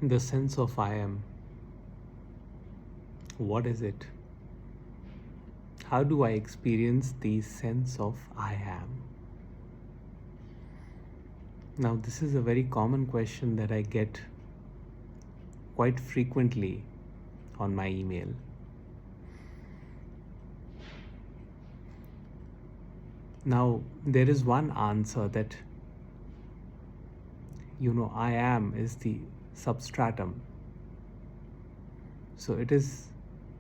The sense of I am. What is it? How do I experience the sense of I am? Now, this is a very common question that I get quite frequently on my email. Now, there is one answer that, I am is the substratum. So it is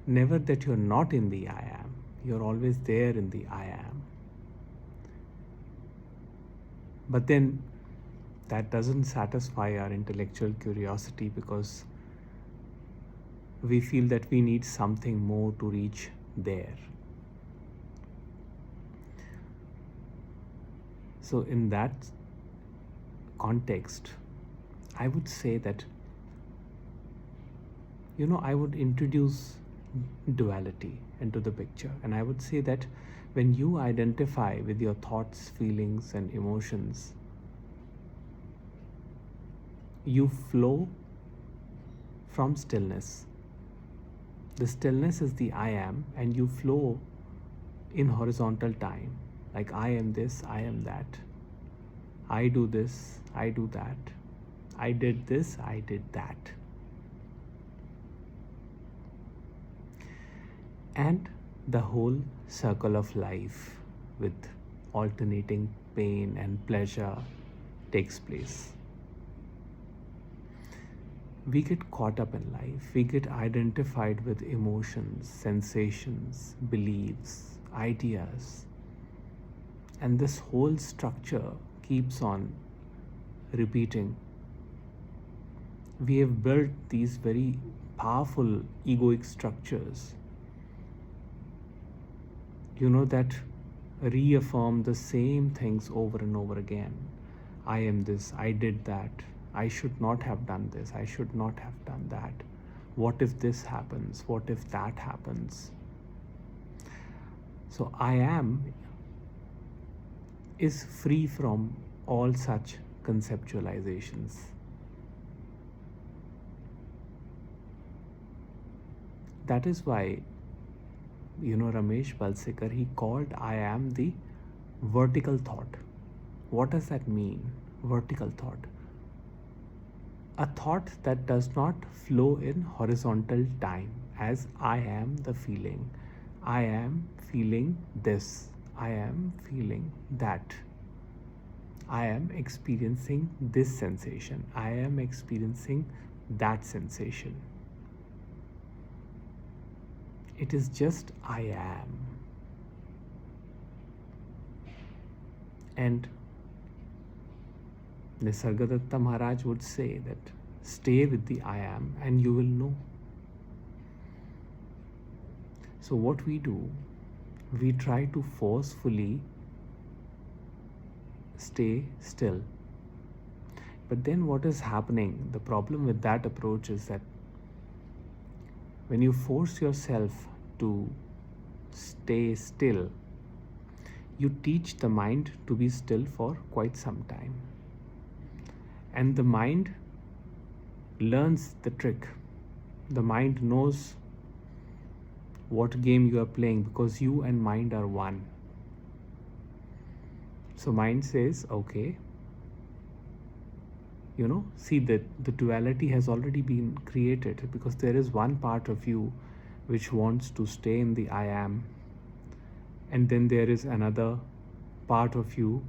never that you're not in the I am, you're always there in the I am. But then that doesn't satisfy our intellectual curiosity, because we feel that we need something more to reach there. So in that context, I would say that, I would introduce duality into the picture, and I would say that when you identify with your thoughts, feelings, and emotions, you flow from stillness. The stillness is the I am, and you flow in horizontal time. Like, I am this, I am that. I do this, I do that. I did this, I did that. And the whole circle of life with alternating pain and pleasure takes place. We get caught up in life. We get identified with emotions, sensations, beliefs, ideas. And this whole structure keeps on repeating. We have built these very powerful egoic structures, that reaffirm the same things over and over again. I am this, I did that, I should not have done this, I should not have done that. What if this happens? What if that happens? So I am is free from all such conceptualizations. That is why, Ramesh Balsekar, he called I am the vertical thought. What does that mean? Vertical thought. A thought that does not flow in horizontal time, as I am the feeling. I am feeling this. I am feeling that. I am experiencing this sensation. I am experiencing that sensation. It is just I am. And Nisargadatta Maharaj would say that stay with the I am and you will know. So what we do, we try to forcefully stay still. But then what is happening, the problem with that approach is that when you force yourself to stay still, you teach the mind to be still for quite some time. And the mind learns the trick. The mind knows what game you are playing, because you and mind are one. So mind says, okay, see that the duality has already been created, because there is one part of you which wants to stay in the I am, and then there is another part of you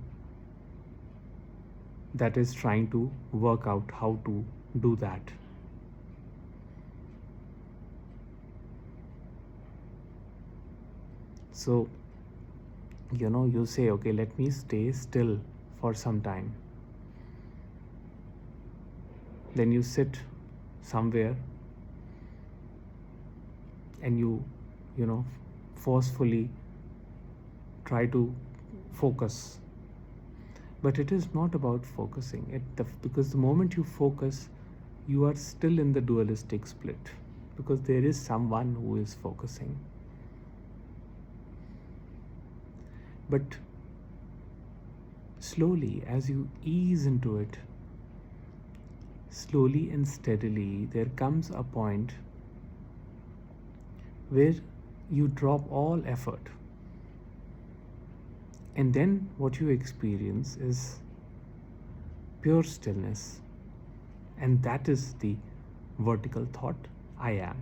that is trying to work out how to do that. So, you say, okay, let me stay still for some time. Then you sit somewhere and you forcefully try to focus. But it is not about focusing. Because the moment you focus, you are still in the dualistic split, because there is someone who is focusing. But slowly, as you ease into it, slowly and steadily, there comes a point where you drop all effort. And then what you experience is pure stillness. And that is the vertical thought, I am.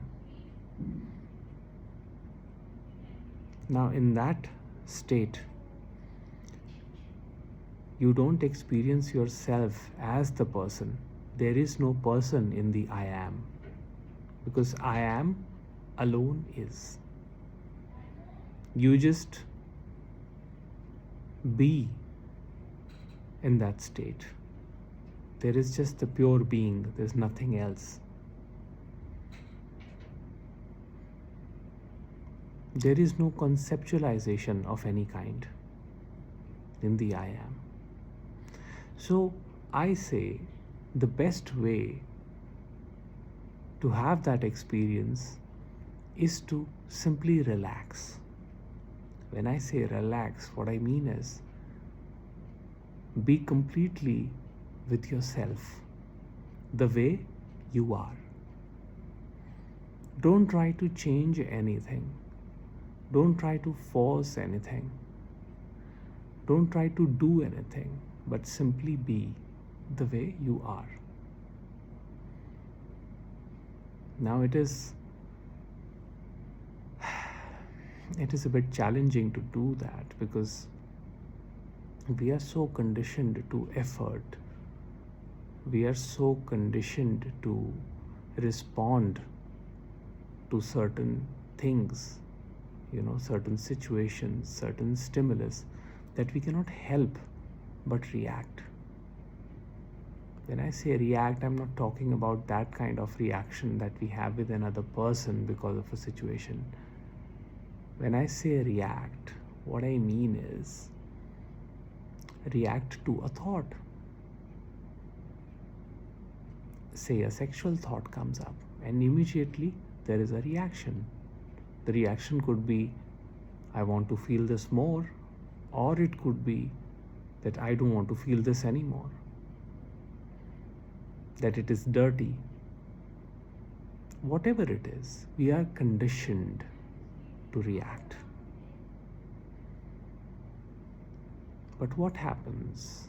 Now, in that state, you don't experience yourself as the person. There is no person in the I am, because I am alone is. You just be in that state. There is just the pure being, there's nothing else. There is no conceptualization of any kind in the I am. So I say the best way to have that experience is to simply relax. When I say relax, what I mean is be completely with yourself, the way you are. Don't try to change anything. Don't try to force anything. Don't try to do anything, but simply be the way you are. Now it is a bit challenging to do that, because we are so conditioned to effort. We are so conditioned to respond to certain things, certain situations, certain stimulus, that we cannot help but react. When I say react, I'm not talking about that kind of reaction that we have with another person because of a situation. When I say react, what I mean is react to a thought. Say a sexual thought comes up, and immediately there is a reaction. The reaction could be, I want to feel this more, or it could be that I don't want to feel this anymore, that it is dirty. Whatever it is, we are conditioned to react. But what happens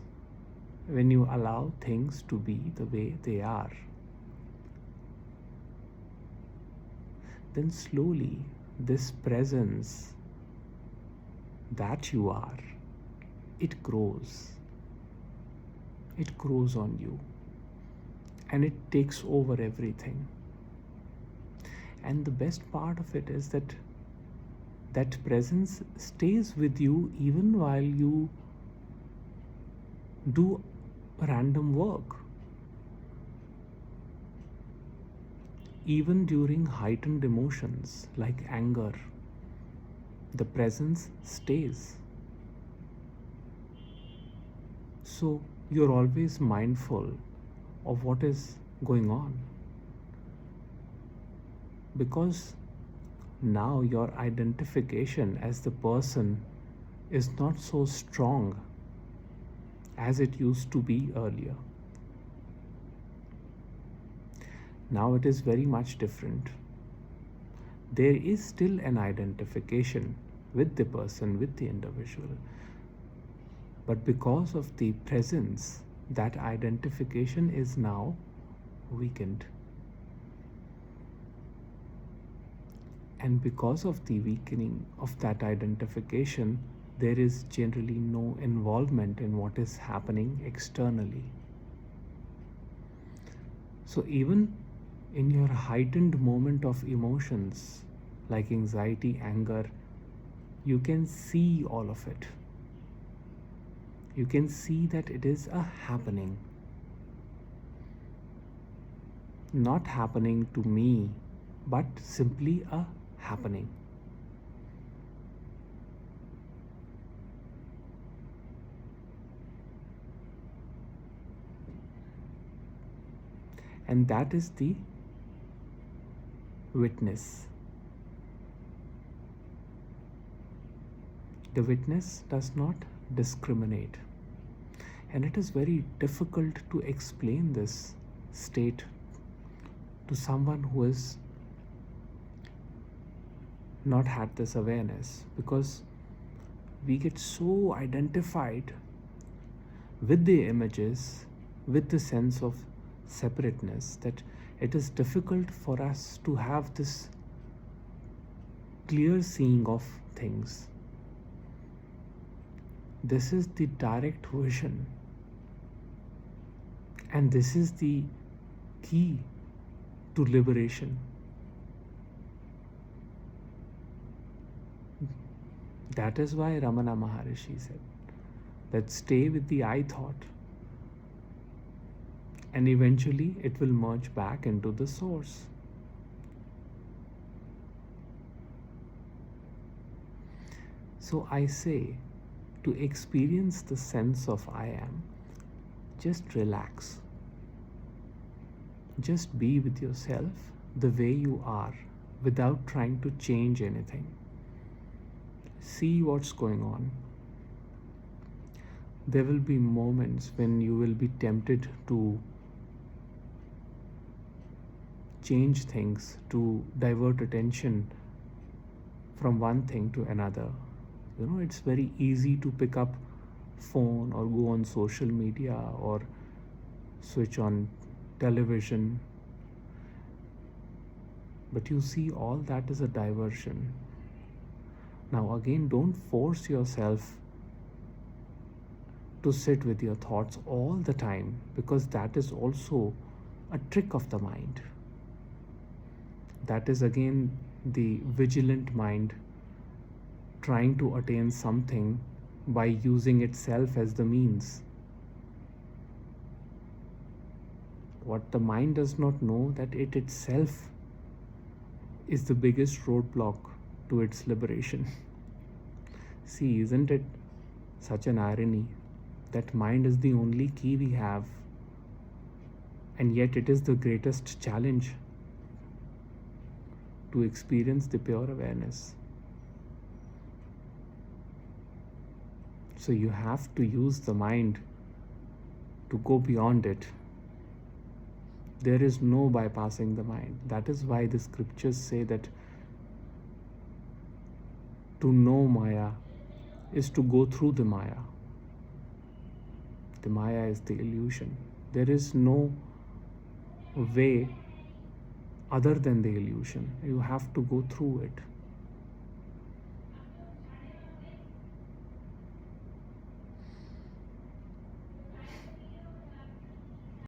when you allow things to be the way they are? Then slowly this presence that you are, it grows. It grows on you, and it takes over everything. And the best part of it is that that presence stays with you even while you do random work. Even during heightened emotions like anger, the presence stays. So you're always mindful of what is going on, because now your identification as the person is not so strong as it used to be earlier. Now it is very much different. There is still an identification with the person, with the individual, but because of the presence, that identification is now weakened. And because of the weakening of that identification, there is generally no involvement in what is happening externally. So even in your heightened moment of emotions like anxiety, anger, you can see all of it. You can see that it is a happening. Not happening to me, but simply a happening. And that is the witness. The witness does not discriminate. And it is very difficult to explain this state to someone who has not had this awareness, because we get so identified with the images, with the sense of separateness, that it is difficult for us to have this clear seeing of things. This is the direct vision, and this is the key to liberation. That is why Ramana Maharishi said that stay with the I thought, and eventually it will merge back into the source. So I say, to experience the sense of I am, just relax. Just be with yourself the way you are, without trying to change anything. See what's going on. There will be moments when you will be tempted to change things, to divert attention from one thing to another. It's very easy to pick up phone or go on social media or switch on television, but you see, all that is a diversion. Now again, don't force yourself to sit with your thoughts all the time, because that is also a trick of the mind. That is again the vigilant mind trying to attain something by using itself as the means. What the mind does not know, that it itself is the biggest roadblock to its liberation. See, isn't it such an irony that mind is the only key we have, and yet it is the greatest challenge to experience the pure awareness. So you have to use the mind to go beyond it. There is no bypassing the mind. That is why the scriptures say that to know Maya is to go through the Maya. The Maya is the illusion. There is no way other than the illusion. You have to go through it.